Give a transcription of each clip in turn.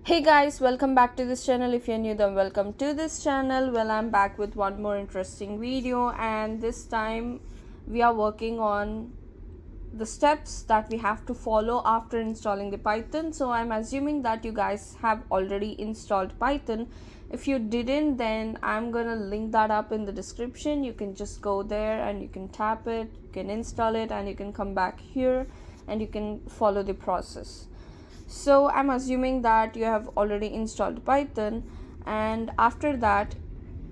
Hey guys, welcome back to this channel. If you're new, then welcome to this channel. Well, I'm back with one more interesting video, and this time we are working on the steps that we have to follow after installing the Python. So I'm assuming that you guys have already installed Python. If you didn't, then I'm gonna link that up in the description. You can just go there and you can tap it, you can install it, and you can come back here and you can follow the process. So I'm assuming that you have already installed Python, and after that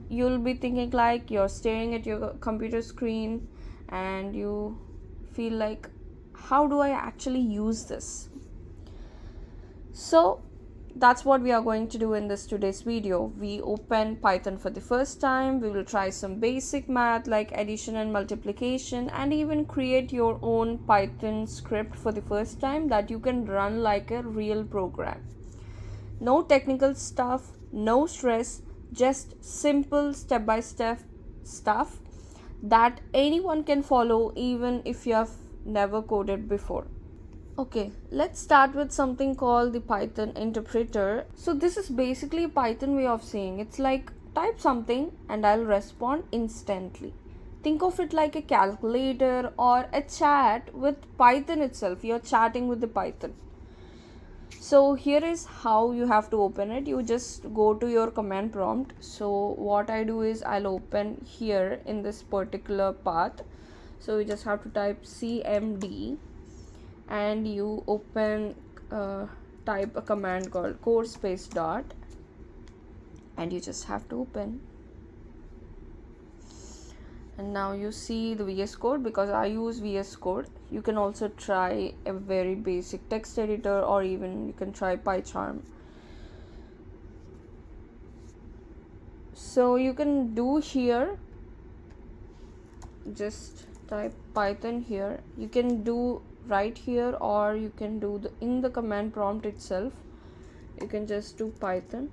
you'll be thinking like you're staring at your computer screen and you feel like, how do I actually use this? So that's what we are going to do in this today's video. We open Python for the first time. We will try some basic math like addition and multiplication, and even create your own Python script for the first time that you can run like a real program. No technical stuff, no stress, just simple step by step stuff that anyone can follow even if you have never coded before. Okay, let's start with something called the Python interpreter. So this is basically a Python way of saying it's like type something and I'll respond instantly. Think of it like a calculator or a chat with Python itself. You're chatting with the Python. So here is how you have to open it. You just go to your command prompt. So what I do is I'll open here in this particular path. So you just have to type cmd and you open type a command called core space dot, and you just have to open, and now you see the VS Code. Because I use VS Code, you can also try a very basic text editor, or even you can try PyCharm. So you can do here, just type Python here. You can do right here, or you can do in the command prompt itself. You can just do Python.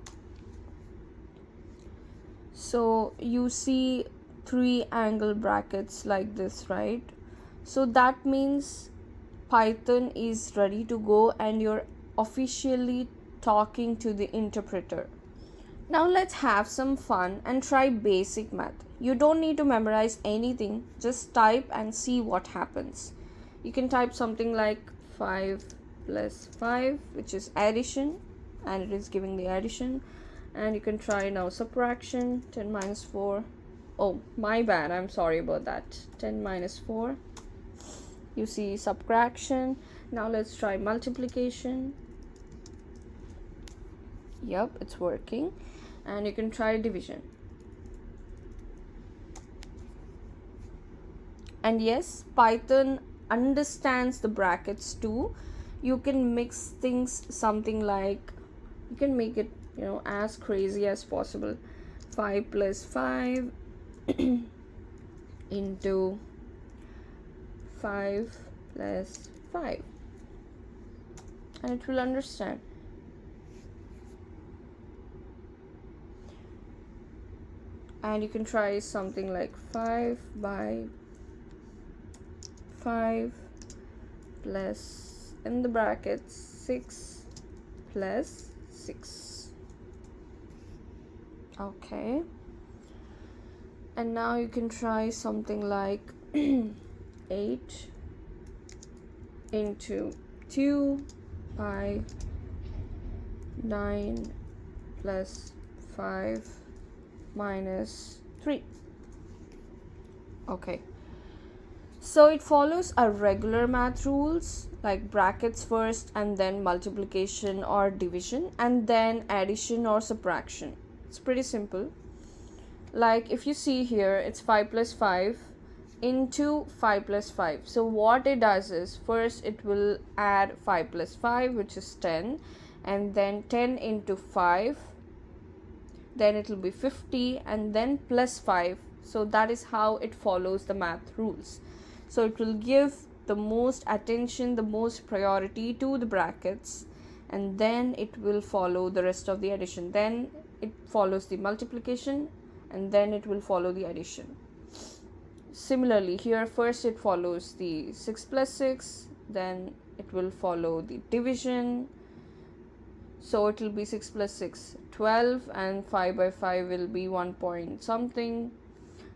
So you see three angle brackets like this, right? So that means Python is ready to go and you're officially talking to the interpreter. Now let's have some fun and try basic math. You don't need to memorize anything, just type and see what happens. You can type something like 5 plus 5, which is addition, and it is giving the addition. And you can try now subtraction. 10 minus 4. Oh, my bad, I'm sorry about that. 10 minus 4. You see subtraction. Now let's try multiplication. Yep, it's working. And you can try division. And yes, Python understands the brackets too. You can mix things something like, you can make it as crazy as possible. 5 plus 5 into 5 plus 5, and it will understand. And you can try something like 5 by 5 plus, in the brackets, 6 plus 6. Okay, and now you can try something like 8 into 2 by 9 plus 5 minus 3. Okay, so it follows a regular math rules like brackets first, and then multiplication or division, and then addition or subtraction. It's pretty simple. Like if you see here, it's 5 plus 5 into 5 plus 5. So what it does is, first it will add 5 plus 5, which is 10, and then 10 into 5, then it will be 50, and then plus 5. So that is how it follows the math rules. So it will give the most attention, the most priority to the brackets, and then it will follow the rest of the addition. Then it follows the multiplication, and then it will follow the addition. Similarly here, first it follows the 6 plus 6, then it will follow the division. So it will be 6 plus 6 12, and 5 by 5 will be 1 point something.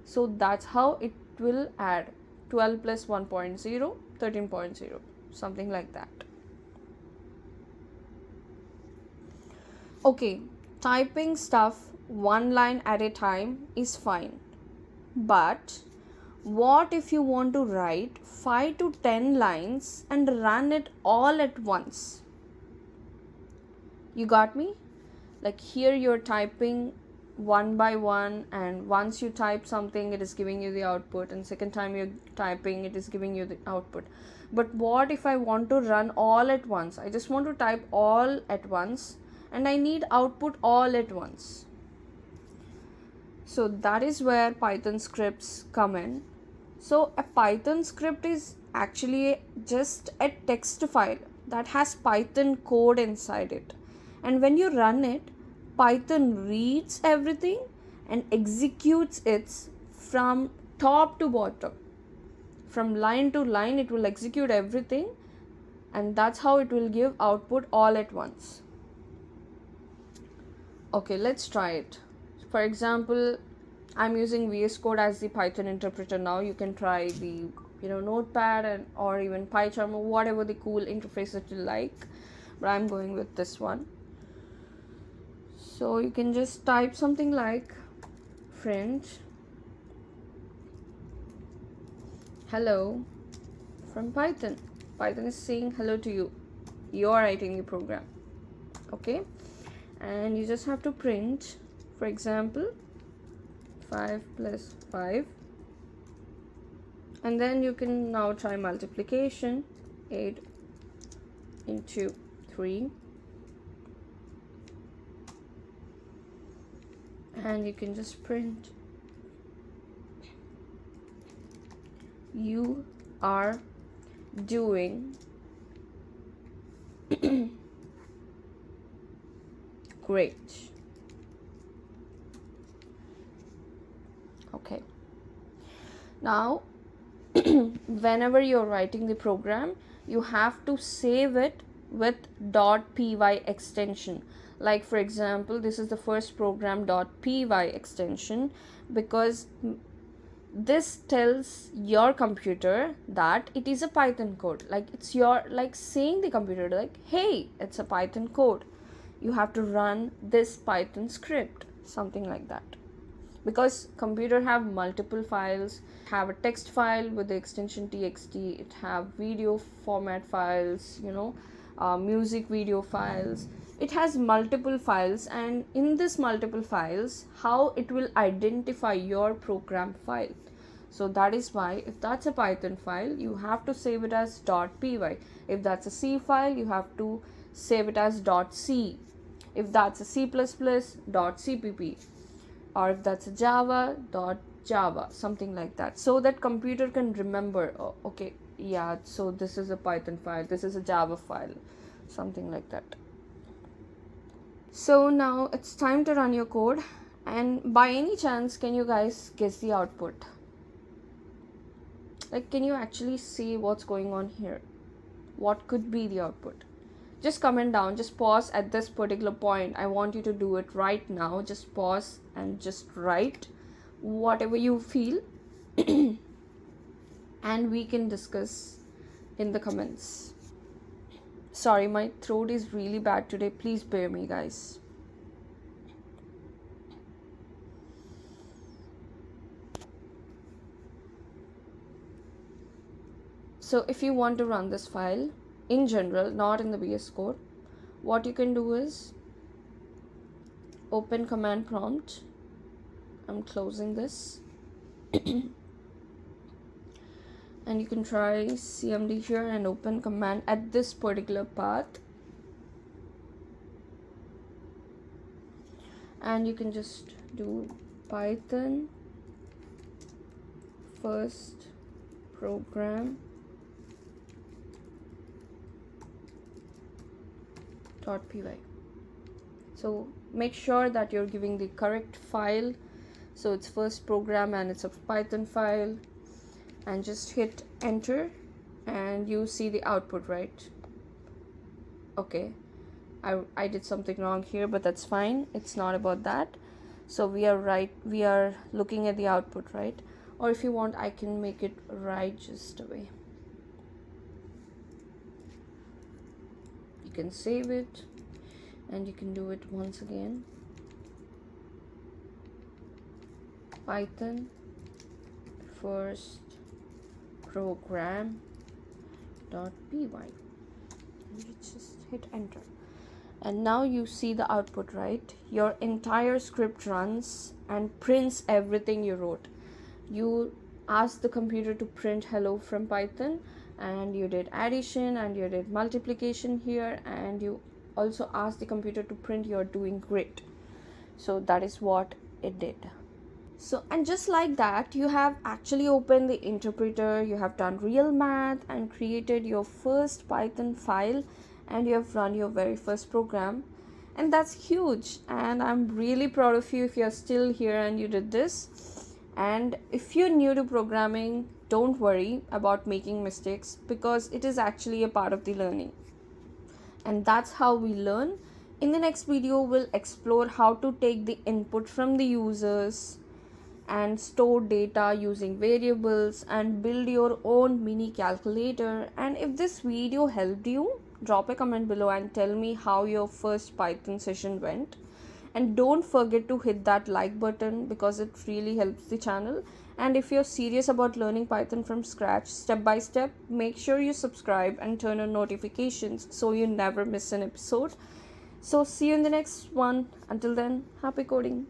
So that's how it will add. 12 plus 1.0 13.0, something like that. Okay, typing stuff one line at a time is fine, but what if you want to write 5 to 10 lines and run it all at once? You got me? Like here you're typing one by one, and once you type something it is giving you the output, and second time you're typing it is giving you the output. But what if I want to run all at once? I just want to type all at once and I need output all at once. So that is where Python scripts come in. So a Python script is actually just a text file that has Python code inside it. And when you run it, Python reads everything and executes it from top to bottom. From line to line, it will execute everything, and that's how it will give output all at once. Okay, let's try it. For example, I'm using VS Code as the Python interpreter now. You can try the Notepad or even PyCharm or whatever the cool interface that you like, but I'm going with this one. So you can just type something like friend hello from Python. Python is saying hello to you. You're writing the program. Okay, and you just have to print, for example, 5 plus 5, and then you can now try multiplication. 8 into 3, and you can just print you are doing great. Okay, now whenever you're writing the program, you have to save it with .py extension. Like for example, this is the first program .py extension, because this tells your computer that it is a Python code. Like it's your, like saying the computer like, hey, it's a Python code, you have to run this Python script, something like that. Because computer have multiple files, have a text file with the extension txt, it have video format files, music video files. It has multiple files, and in this multiple files, how it will identify your program file. So that is why if that's a Python file, you have to save it as .py. If that's a C file, you have to save it as .c. If that's a C++, .cpp. Or if that's a Java, .java, something like that. So that computer can remember, oh, okay, yeah, so this is a Python file, this is a Java file, something like that. So now it's time to run your code, and by any chance, can you guys guess the output? Like, can you actually see what's going on here? What could be the output? Just comment down, just pause at this particular point. I want you to do it right now. Just pause and just write whatever you feel and we can discuss in the comments. Sorry, my throat is really bad today. Please bear me, guys. So if you want to run this file in general, not in the VS Code, what you can do is open command prompt. I'm closing this. And you can try cmd here and open command at this particular path, and you can just do Python first program .py. So make sure that you're giving the correct file. So it's first program and it's a Python file, and just hit enter and you see the output, right? Okay, I did something wrong here, but that's fine. It's not about that. So we are right, we are looking at the output, right? Or if you want, I can make it right just away. You can save it and you can do it once again. Python first program .py. You just hit enter, and now you see the output, right? Your entire script runs and prints everything you wrote. You asked the computer to print hello from Python, and you did addition and you did multiplication here, and you also asked the computer to print you're doing great. So that is what it did. So, and just like that, you have actually opened the interpreter, you have done real math and created your first Python file, and you have run your very first program. And that's huge, and I'm really proud of you if you're still here and you did this. And if you're new to programming, don't worry about making mistakes, because it is actually a part of the learning. And that's how we learn. In the next video, we'll explore how to take the input from the users and store data using variables and build your own mini calculator. And if this video helped you, drop a comment below and tell me how your first Python session went. And don't forget to hit that like button, because it really helps the channel. And if you're serious about learning Python from scratch, step by step, make sure you subscribe and turn on notifications so you never miss an episode. So see you in the next one. Until then, happy coding.